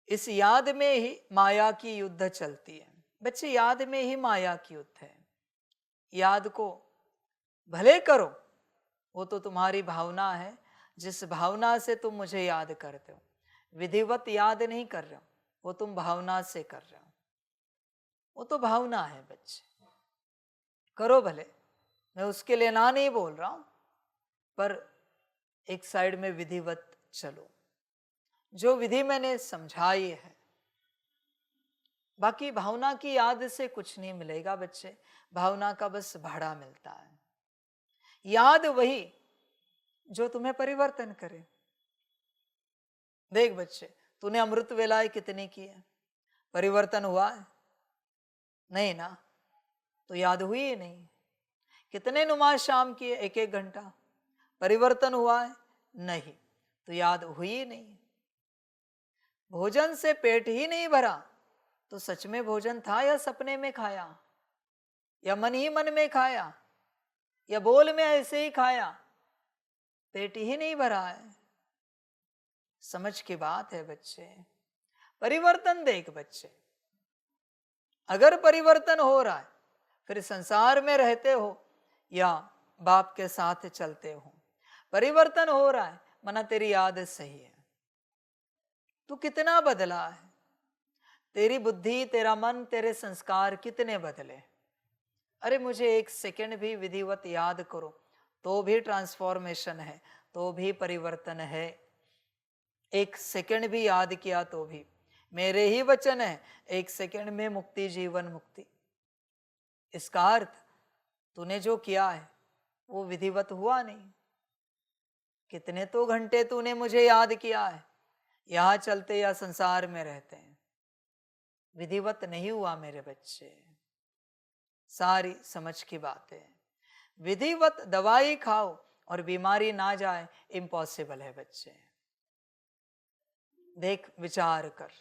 इस याद में ही माया की युद्ध चलती है बच्चे, याद में ही माया की युद्ध है। याद को भले करो, वो तो तुम्हारी भावना है, जिस भावना से तुम मुझे याद करते हो। विधिवत याद नहीं कर रहे हो, वो तुम भावना से कर रहे हो, वो तो भावना है बच्चे। करो भले, मैं उसके लिए ना नहीं बोल रहा हूं, पर एक साइड में विधिवत चलो, जो विधि मैंने समझाई है। बाकी भावना की याद से कुछ नहीं मिलेगा बच्चे, भावना का बस भाड़ा मिलता है। याद वही जो तुम्हें परिवर्तन करे। देख बच्चे, तूने अमृत वेलाएं कितनी की है, परिवर्तन हुआ है? नहीं ना, तो याद हुई ही नहीं। कितने नुमाज शाम किए, एक एक घंटा, परिवर्तन हुआ है? नहीं, तो याद हुई ही नहीं। भोजन से पेट ही नहीं भरा, तो सच में भोजन था या सपने में खाया, या मन ही मन में खाया, या बोल में ऐसे ही खाया, पेट ही नहीं भरा है। समझ की बात है बच्चे। परिवर्तन देख बच्चे, अगर परिवर्तन हो रहा है, फिर संसार में रहते हो या बाप के साथ चलते हो, परिवर्तन हो रहा है, मना तेरी याद सही है। तू कितना बदला है, तेरी बुद्धि, तेरा मन, तेरे संस्कार कितने बदले। अरे मुझे एक सेकंड भी विधिवत याद करो तो भी ट्रांसफॉर्मेशन है, तो भी परिवर्तन है। एक सेकंड भी याद किया तो भी मेरे ही वचन है, एक सेकंड में मुक्ति, जीवन मुक्ति। इसका अर्थ तूने जो किया है वो विधिवत हुआ नहीं। कितने तो घंटे तूने मुझे याद किया है, यहां चलते या संसार में रहते हैं, विधिवत नहीं हुआ मेरे बच्चे। सारी समझ की बात है। विधिवत दवाई खाओ और बीमारी ना जाए, इम्पॉसिबल है बच्चे। देख, विचार कर,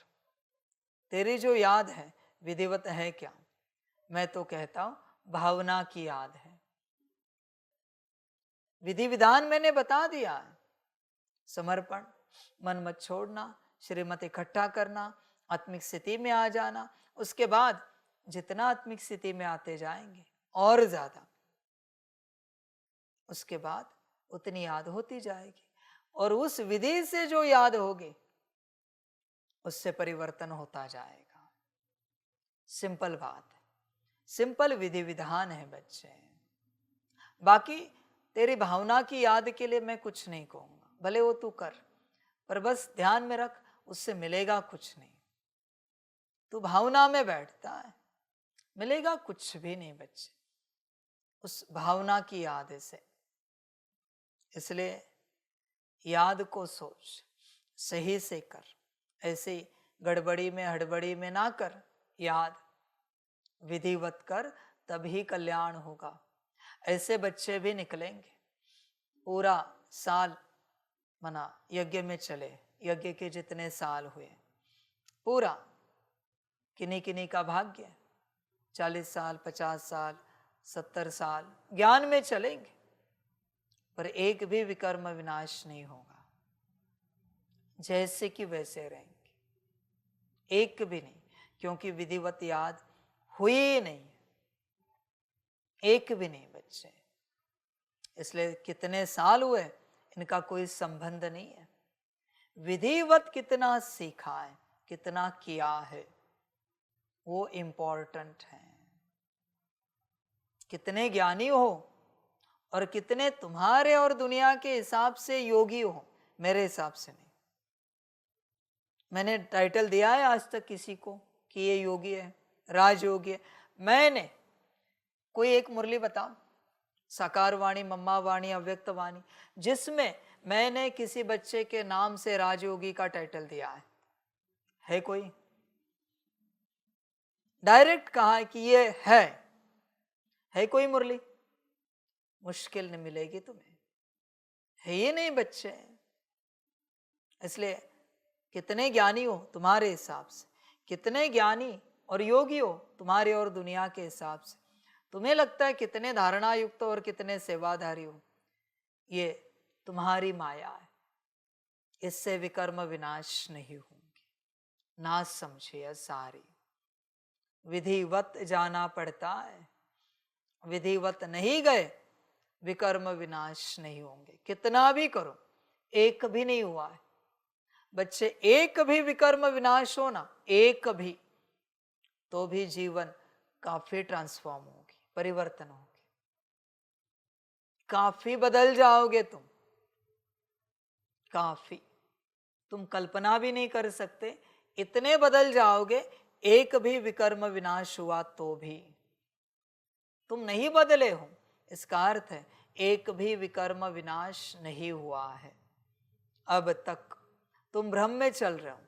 तेरी जो याद है विधिवत है क्या? मैं तो कहता हूं भावना की याद है। विधि विधान मैंने बता दिया है। समर्पण, मन मत छोड़ना, श्रीमत इकट्ठा करना, आत्मिक स्थिति में आ जाना। उसके बाद जितना आत्मिक स्थिति में आते जाएंगे और ज्यादा, उसके बाद उतनी याद होती जाएगी, और उस विधि से जो याद होगी उससे परिवर्तन होता जाएगा। सिंपल बात है, सिंपल विधि विधान है बच्चे। बाकी तेरी भावना की याद के लिए मैं कुछ नहीं कहूंगा, भले वो तू कर, पर बस ध्यान में रख, उससे मिलेगा कुछ नहीं। तू भावना में बैठता है, मिलेगा कुछ भी नहीं बच्चे उस भावना की याद से। इसलिए याद को सोच, सही से कर, ऐसे गड़बड़ी में हड़बड़ी में ना कर। याद विधिवत कर, तभी कल्याण होगा। ऐसे बच्चे भी निकलेंगे, पूरा साल मना यज्ञ में चले, यज्ञ के जितने साल हुए पूरा, किन्हीं किन्हीं का भाग्य 40 साल, 50 साल, 70 साल ज्ञान में चलेंगे, पर एक भी विकर्म विनाश नहीं होगा, जैसे कि वैसे रहेंगे, एक भी नहीं, क्योंकि विधिवत याद हुई नहीं, एक भी नहीं बच्चे। इसलिए कितने साल हुए इनका कोई संबंध नहीं है। विधिवत कितना सीखा है, कितना किया है, वो इंपॉर्टेंट है। कितने ज्ञानी हो और कितने तुम्हारे और दुनिया के हिसाब से योगी हो, मेरे हिसाब से नहीं। मैंने टाइटल दिया है आज तक किसी को कि ये योगी है, राजयोगी है? मैंने कोई एक मुरली बताओ, साकार वाणी, मम्मा वाणी, अव्यक्त वाणी, जिसमें मैंने किसी बच्चे के नाम से राजयोगी का टाइटल दिया है कोई? डायरेक्ट कहा है कि ये है कोई मुरली? मुश्किल नहीं मिलेगी तुम्हें, है ये नहीं बच्चे। इसलिए कितने ज्ञानी हो तुम्हारे हिसाब से, कितने ज्ञानी और योगी हो तुम्हारे और दुनिया के हिसाब से, तुम्हें लगता है कितने धारणा युक्त और कितने सेवाधारी हो, ये तुम्हारी माया है। इससे विकर्म विनाश नहीं होंगे, ना समझिए सारी। विधिवत जाना पड़ता है, विधिवत नहीं गए विकर्म विनाश नहीं होंगे। कितना भी करो, एक भी नहीं हुआ है बच्चे, एक भी विकर्म विनाश हो ना, एक भी, तो भी जीवन काफी ट्रांसफॉर्म होगी, परिवर्तन होगी, काफी बदल जाओगे तुम, काफी। तुम कल्पना भी नहीं कर सकते, इतने बदल जाओगे। एक भी विकर्म विनाश हुआ तो भी तुम नहीं बदले हो, इसका अर्थ है एक भी विकर्म विनाश नहीं हुआ है। अब तक तुम भ्रम में चल रहे हो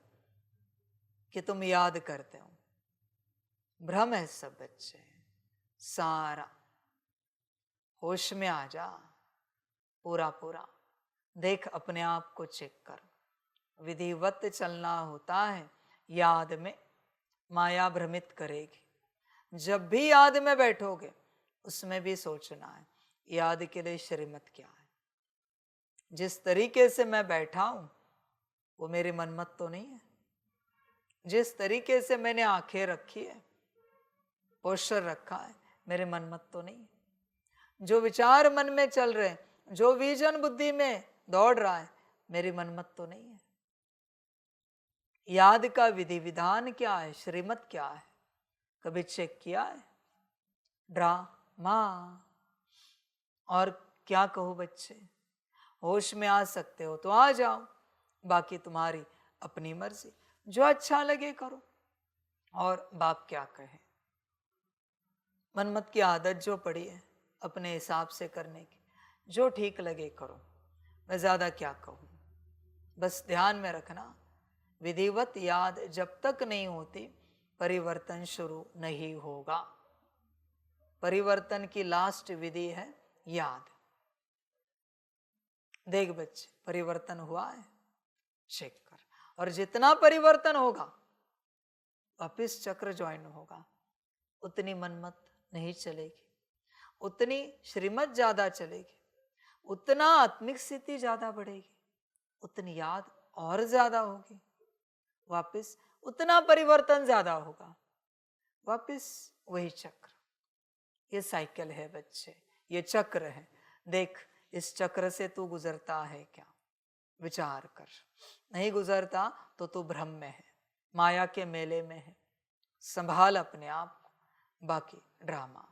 कि तुम याद करते हो, भ्रम है सब बच्चे, सारा। होश में आ जा, पूरा पूरा देख, अपने आप को चेक कर। विधिवत चलना होता है, याद में माया भ्रमित करेगी। जब भी याद में बैठोगे उसमें भी सोचना है याद के लिए श्रीमत क्या है। जिस तरीके से मैं बैठा हूं वो मेरी मनमत तो नहीं है। जिस तरीके से मैंने आंखें रखी है, पोस्टर रखा है, मेरे मनमत तो नहीं है। जो विचार मन में चल रहे हैं, जो विजन बुद्धि में दौड़ रहा है, मेरी मनमत तो नहीं है। याद का विधि विधान क्या है, श्रीमत क्या है, कभी चेक किया है? ड्रामा। और क्या कहो बच्चे, होश में आ सकते हो तो आ जाओ, बाकी तुम्हारी अपनी मर्जी, जो अच्छा लगे करो। और बाप क्या कहे, मनमत की आदत जो पड़ी है अपने हिसाब से करने की, जो ठीक लगे करो। मैं ज्यादा क्या कहूं, बस ध्यान में रखना, विधिवत याद जब तक नहीं होती परिवर्तन शुरू नहीं होगा। परिवर्तन की लास्ट विधि है याद। देख बच्चे, परिवर्तन हुआ है, चेक कर। और जितना परिवर्तन होगा वापिस चक्र ज्वाइन होगा, उतनी मनमत नहीं चलेगी, उतनी श्रीमत ज्यादा चलेगी, उतना आत्मिक स्थिति ज्यादा बढ़ेगी, उतनी याद और ज्यादा होगी, वापिस उतना परिवर्तन ज्यादा होगा, वापिस वही चक्र। ये साइकिल है बच्चे, ये चक्र है। देख, इस चक्र से तू गुजरता है क्या, विचार कर। नहीं गुजरता तो तू भ्रम में है, माया के मेले में है। संभाल अपने आप को, बाकी ड्रामा।